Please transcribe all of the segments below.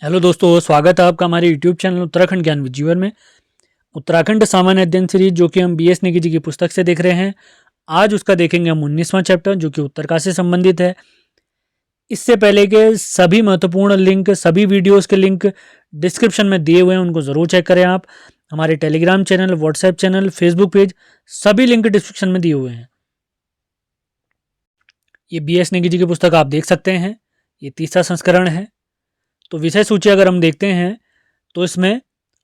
Hello दोस्तों, स्वागत है आपका हमारे यूट्यूब चैनल उत्तराखंड ज्ञान विद जीवन में। उत्तराखंड सामान्य अध्ययन सीरीज जो कि हम BS नेगी जी की पुस्तक से देख रहे हैं। आज उसका देखेंगे हम 19वां चैप्टर जो कि उत्तरकाशी से संबंधित है। इससे पहले के सभी महत्वपूर्ण लिंक, सभी वीडियोस के लिंक डिस्क्रिप्शन में दिए हुए हैं, उनको ज़रूर चेक करें आप। हमारे Telegram channel, WhatsApp channel, Facebook page, सभी लिंक डिस्क्रिप्शन में दिए हुए हैं। ये BS नेगी जी की पुस्तक आप देख सकते हैं, ये 3रा संस्करण है। तो विषय सूची अगर हम देखते हैं तो इसमें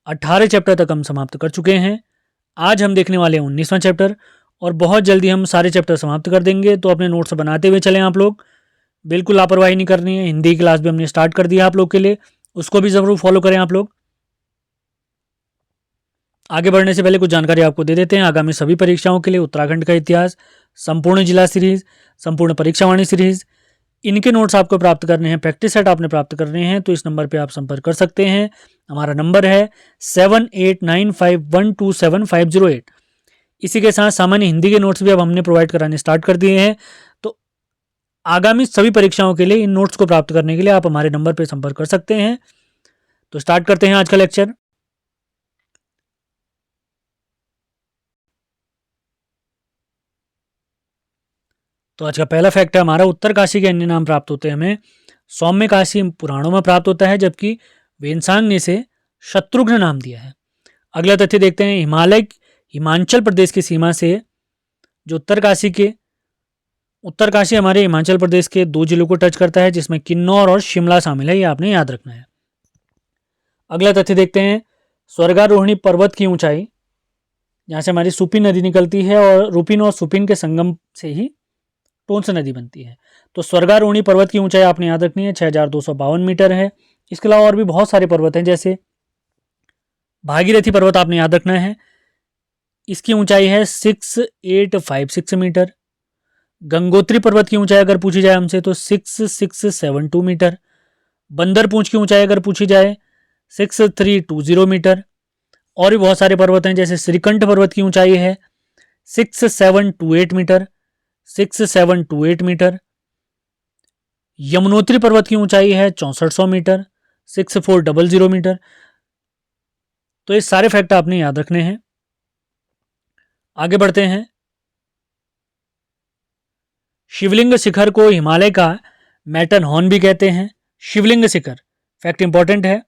18 चैप्टर तक हम समाप्त कर चुके हैं। आज हम देखने वाले हैं 19वां चैप्टर और बहुत जल्दी हम सारे चैप्टर समाप्त कर देंगे। तो अपने नोट्स बनाते हुए चलें आप लोग, बिल्कुल लापरवाही नहीं करनी है। हिंदी क्लास भी हमने स्टार्ट कर दिया आप लोग के लिए, उसको भी ज़रूर फॉलो करें आप लोग। आगे बढ़ने से पहले कुछ जानकारी आपको दे देते हैं। आगामी सभी परीक्षाओं के लिए उत्तराखंड का इतिहास, संपूर्ण जिला सीरीज, संपूर्ण परीक्षावाणी सीरीज, इनके नोट्स आपको प्राप्त करने हैं, प्रैक्टिस सेट आपने प्राप्त करने हैं तो इस नंबर पे आप संपर्क कर सकते हैं। हमारा नंबर है 7895127508। इसी के साथ सामान्य हिंदी के नोट्स भी अब हमने प्रोवाइड कराने स्टार्ट कर दिए हैं। तो आगामी सभी परीक्षाओं के लिए इन नोट्स को प्राप्त करने के लिए आप हमारे नंबर पर संपर्क कर सकते हैं। तो स्टार्ट करते हैं आज का लेक्चर। तो आज का पहला फैक्ट है हमारा, उत्तरकाशी के अन्य नाम प्राप्त होते हैं हमें। सौम्य काशी पुराणों में प्राप्त होता है, जबकि वेनसांग ने इसे शत्रुघ्न नाम दिया है। अगला तथ्य देखते हैं, हिमाचल प्रदेश की सीमा से जो उत्तरकाशी हमारे हिमाचल प्रदेश के 2 जिलों को टच करता है, जिसमें किन्नौर और शिमला शामिल है। ये आपने याद रखना है। अगला तथ्य देखते हैं, स्वर्गारोहिणी पर्वत की ऊंचाई, जहाँ से हमारी सुपिन नदी निकलती है और रूपिन और सुपिन के संगम से ही टोंस नदी बनती है। तो स्वर्गारोहिणी पर्वत की ऊंचाई आपने याद रखनी है, 6252 मीटर है। इसके अलावा और भी बहुत सारे पर्वत हैं, जैसे भागीरथी पर्वत आपने याद रखना है, इसकी ऊंचाई है 6856 मीटर। गंगोत्री पर्वत की ऊंचाई अगर पूछी जाए हमसे तो 6672 मीटर। बंदरपूंछ की ऊंचाई अगर पूछी जाए 6320 मीटर। और भी बहुत सारे पर्वत हैं, जैसे श्रीकंठ पर्वत की ऊंचाई है 6728 मीटर, 6728 मीटर। यमुनोत्री पर्वत की ऊंचाई है 6400 मीटर, 6400 मीटर। तो ये सारे फैक्ट आपने याद रखने हैं। आगे बढ़ते हैं। शिवलिंग शिखर को हिमालय का मैटरहॉर्न भी कहते हैं। शिवलिंग शिखर फैक्ट इंपॉर्टेंट है।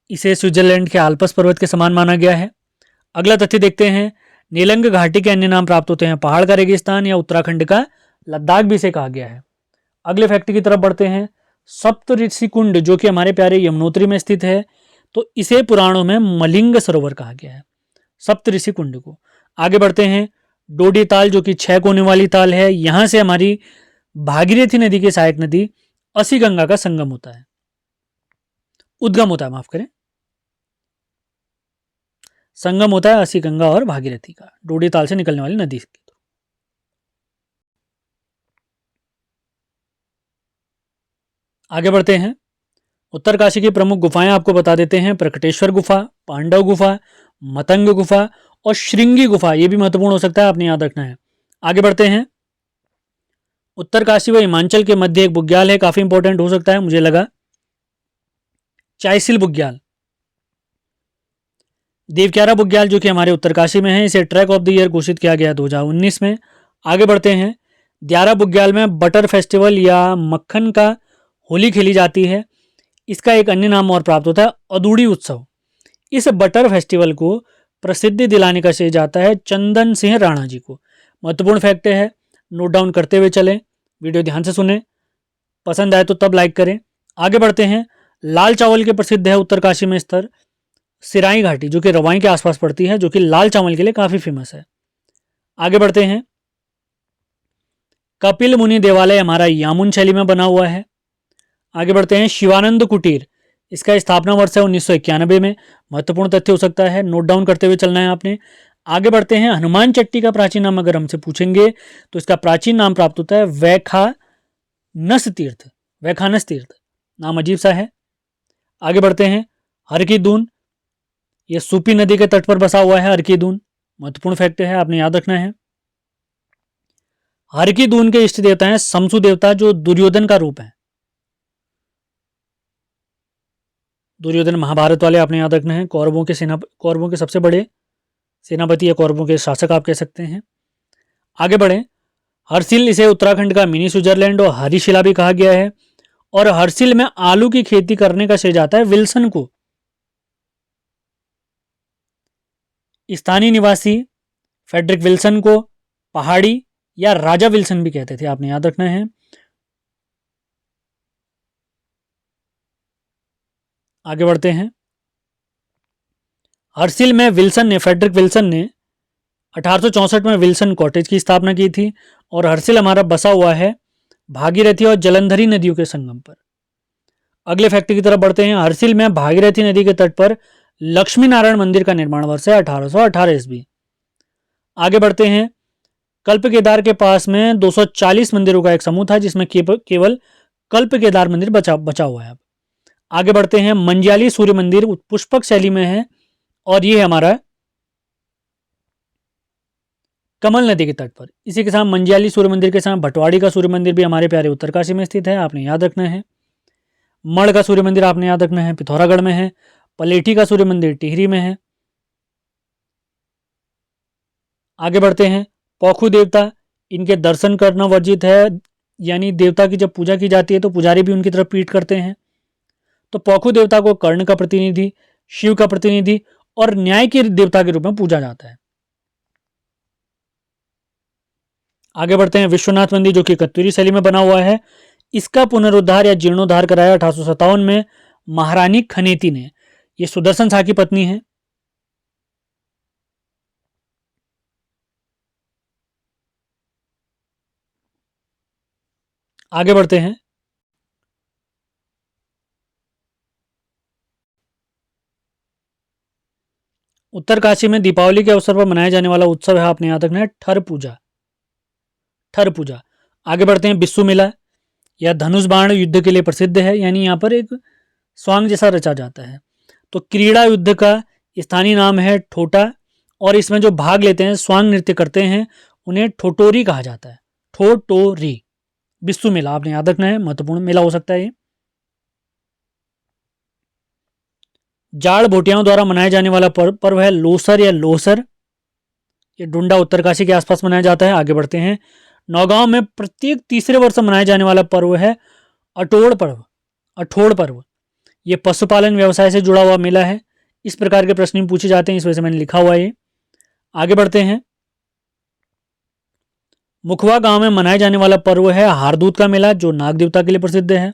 इसे स्विट्जरलैंड के आल्प्स पर्वत के समान माना गया है। अगला तथ्य देखते हैं, नीलंग घाटी के अन्य नाम प्राप्त होते हैं, पहाड़ का रेगिस्तान या उत्तराखंड का लद्दाख भी इसे कहा गया है। अगले फैक्ट की तरफ बढ़ते हैं। सप्त ऋषि कुंड जो कि हमारे प्यारे यमुनोत्री में स्थित है, तो इसे पुराणों में मलिंग सरोवर कहा गया है, सप्त ऋषि कुंड को। आगे बढ़ते हैं। डोडी ताल जो कि 6 कोने वाली ताल है, यहां से हमारी भागीरथी नदी की सहायक नदी असी गंगा का संगम होता है, उद्गम होता है, माफ करें, संगम होता है असी गंगा और भागीरथी का, डोडी ताल से निकलने वाली नदी की। आगे बढ़ते हैं। उत्तरकाशी की प्रमुख गुफाएं आपको बता देते हैं, प्रकटेश्वर गुफा, पांडव गुफा, मतंग गुफा और श्रृंगी गुफा। ये भी महत्वपूर्ण हो सकता है, आपने याद रखना है। आगे बढ़ते हैं। उत्तरकाशी व हिमाचल के मध्य एक बुग्याल है, काफी इंपॉर्टेंट हो सकता है मुझे लगा, चाईसिल बुग्याल, देवक्यारा बुग्याल जो कि हमारे उत्तरकाशी में है। इसे ट्रैक ऑफ द ईयर घोषित किया गया 2019 में। आगे बढ़ते हैं। द्यारा बुग्याल में बटर फेस्टिवल या मक्खन का होली खेली जाती है। इसका एक अन्य नाम और प्राप्त होता है, अदूड़ी उत्सव। इस बटर फेस्टिवल को प्रसिद्धि दिलाने का श्रेय जाता है चंदन सिंह राणा जी को। महत्वपूर्ण फैक्ट है, नोट डाउन करते हुए चलें, वीडियो ध्यान से सुने, पसंद आए तो तब लाइक करें। आगे बढ़ते हैं। लाल चावल के प्रसिद्ध है उत्तरकाशी में स्तर सिराई घाटी जो कि रवाई के आसपास पड़ती है, जो कि लाल चावल के लिए काफी फेमस है। आगे बढ़ते हैं। कपिल मुनि देवालय हमारा यामुन शैली में बना हुआ है। आगे बढ़ते हैं। शिवानंद कुटीर, इसका स्थापना वर्ष है 1991 में। महत्वपूर्ण तथ्य हो सकता है, नोट डाउन करते हुए चलना है आपने। आगे बढ़ते हैं। हनुमान चट्टी का प्राचीन नाम अगर हमसे पूछेंगे तो इसका प्राचीन नाम प्राप्त होता है वैखानस तीर्थ, वैखानस तीर्थ, नाम अजीब सा है। आगे बढ़ते हैं। हर की दून, ये सूपी नदी के तट पर बसा हुआ है हर की दून, महत्वपूर्ण फैक्ट है, आपने याद रखना है। हर की दून के इष्ट देवता हैं समसु देवता, जो दुर्योधन का रूप है। दुर्योधन महाभारत वाले आपने याद रखना है, कौरवों के सबसे बड़े सेनापति या कौरवों के शासक आप कह सकते हैं। आगे बढ़े, हरसिल, इसे उत्तराखंड का मिनी स्विट्जरलैंड और हरिशिला भी कहा गया है। और हरसिल में आलू की खेती करने का श्रेय जाता है विल्सन को। स्थानीय निवासी फेडरिक विल्सन को पहाड़ी या राजा विल्सन भी कहते थे, आपने याद रखना है। आगे बढ़ते हैं, हरसिल में फेडरिक विल्सन ने 1864 में विल्सन कॉटेज की स्थापना की थी। और हरसिल हमारा बसा हुआ है भागीरथी और जलंधरी नदियों के संगम पर। अगले फैक्ट की तरफ बढ़ते हैं, हरसिल में भागीरथी नदी के तट पर लक्ष्मी नारायण मंदिर का निर्माण वर्ष है 1818 ईस्वी। आगे बढ़ते हैं, कल्प केदार के पास में 240 मंदिरों का एक समूह था, जिसमें केवल कल्प केदार मंदिर बचा हुआ है। अब आगे बढ़ते हैं, मंजियाली सूर्य मंदिर पुष्पक शैली में है और ये हमारा कमल नदी के तट पर। इसी के साथ मंजियाली सूर्य मंदिर के साथ भटवाड़ी का सूर्य मंदिर भी हमारे प्यारे उत्तरकाशी में स्थित है, आपने याद रखना है। मढ़ का सूर्य मंदिर आपने याद रखना है, पिथौरागढ़ में है। पलेठी का सूर्य मंदिर टिहरी में है। आगे बढ़ते हैं, पौखू देवता, इनके दर्शन करना वर्जित है, यानी देवता की जब पूजा की जाती है तो पुजारी भी उनकी तरफ पीठ करते हैं। तो पौखू देवता को कर्ण का प्रतिनिधि, शिव का प्रतिनिधि और न्याय के देवता के रूप में पूजा जाता है। आगे बढ़ते हैं, विश्वनाथ मंदिर जो कि कत्यूरी शैली में बना हुआ है, इसका पुनरुद्धार या जीर्णोद्धार कराया 1857 में महारानी खनेती ने। ये सुदर्शन शाह की पत्नी है। आगे बढ़ते हैं, उत्तरकाशी में दीपावली के अवसर पर मनाया जाने वाला उत्सव है, आपने याद रखना है, ठर पूजा। ठर पूजा। आगे बढ़ते हैं, बिस्सू मेला या धनुष बाण युद्ध के लिए प्रसिद्ध है, यानी यहाँ पर एक स्वांग जैसा रचा जाता है। तो क्रीड़ा युद्ध का स्थानीय नाम है ठोटा, और इसमें जो भाग लेते हैं, स्वांग नृत्य करते हैं, उन्हें ठोटोरी कहा जाता है। ठोटोरी। बिस्सू मेला आपने याद रखना है, महत्वपूर्ण मेला हो सकता है ये। जाड़ भोटियाओं द्वारा मनाया जाने वाला पर्व है लोसर या लोसर। ये डुंडा उत्तरकाशी के आसपास मनाया जाता है। आगे बढ़ते हैं, नौगांव में प्रत्येक तीसरे वर्ष मनाया जाने वाला पर्व है अठोड़ पर्व। अठोड़ पर्व ये पशुपालन व्यवसाय से जुड़ा हुआ मेला है। इस प्रकार के प्रश्न पूछे जाते हैं, इस वजह से मैंने लिखा हुआ है। आगे बढ़ते हैं, मुखवा गांव में मनाया जाने वाला पर्व है हारदूत का मेला, जो नाग देवता के लिए प्रसिद्ध है।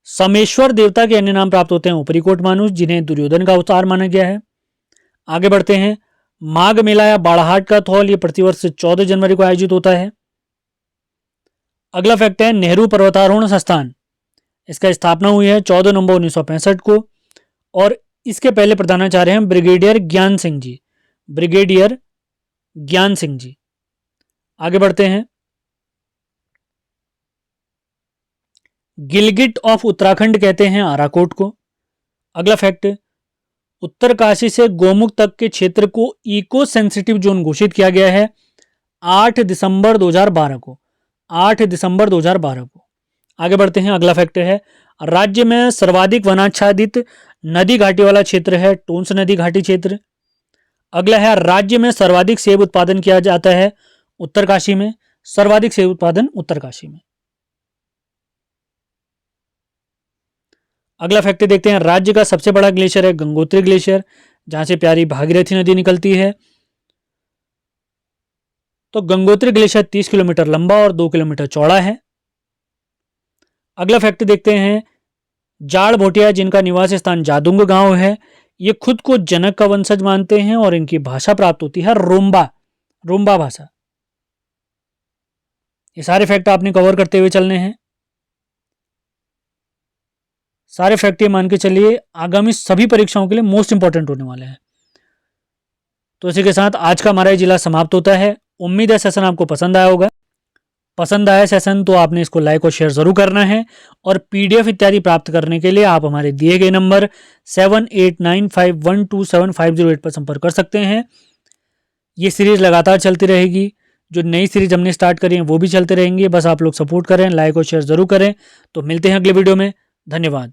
समेश्वर देवता के अन्य नाम प्राप्त होते हैं उपरीकोट मानुष, जिन्हें दुर्योधन का अवतार माना गया है। आगे बढ़ते हैं, माघ मेला या बाड़ाहाट का थौल, ये प्रतिवर्ष 14 जनवरी को आयोजित होता है। अगला फैक्ट है, नेहरू पर्वतारोहण संस्थान, इसका स्थापना हुई है 14 नवंबर 1965 को, और इसके पहले प्रधानाचार्य हैं ब्रिगेडियर ज्ञान सिंह जी। ब्रिगेडियर ज्ञान सिंह जी। आगे बढ़ते हैं, गिलगिट ऑफ उत्तराखंड कहते हैं आराकोट को। अगला फैक्ट, उत्तरकाशी से गोमुख तक के क्षेत्र को इको सेंसिटिव जोन घोषित किया गया है 8 दिसंबर 2012 को। 8 दिसंबर 2012 को। आगे बढ़ते हैं, अगला फैक्ट है, राज्य में सर्वाधिक वनाच्छादित नदी घाटी वाला क्षेत्र है टोंस नदी घाटी क्षेत्र। अगला है, राज्य में सर्वाधिक सेब उत्पादन किया जाता है उत्तरकाशी में। सर्वाधिक सेब उत्पादन उत्तरकाशी में। अगला फैक्ट देखते हैं, राज्य का सबसे बड़ा ग्लेशियर है गंगोत्री ग्लेशियर, जहां से प्यारी भागीरथी नदी निकलती है। तो गंगोत्री ग्लेशियर 30 किलोमीटर लंबा और 2 किलोमीटर चौड़ा है। अगला फैक्ट देखते हैं, जाड़ भोटिया जिनका निवास स्थान जादुंग गांव है, ये खुद को जनक का वंशज मानते हैं और इनकी भाषा प्राप्त होती है रोम्बा। रोम्बा भाषा। ये सारे फैक्ट आपने कवर करते हुए चलने हैं। सारे फैक्ट ये मान के चलिए आगामी सभी परीक्षाओं के लिए मोस्ट इंपॉर्टेंट होने वाले हैं। तो इसी के साथ आज का हमारा ये जिला समाप्त होता है। उम्मीद है सेशन आपको पसंद आया होगा। पसंद आया सेशन तो आपने इसको लाइक और शेयर जरूर करना है, और पीडीएफ इत्यादि प्राप्त करने के लिए आप हमारे दिए गए नंबर 7895127508 पर संपर्क कर सकते हैं। ये सीरीज लगातार चलती रहेगी। जो नई सीरीज हमने स्टार्ट करी है वो भी चलते रहेंगे, बस आप लोग सपोर्ट करें, लाइक और शेयर ज़रूर करें। तो मिलते हैं अगले वीडियो में। धन्यवाद।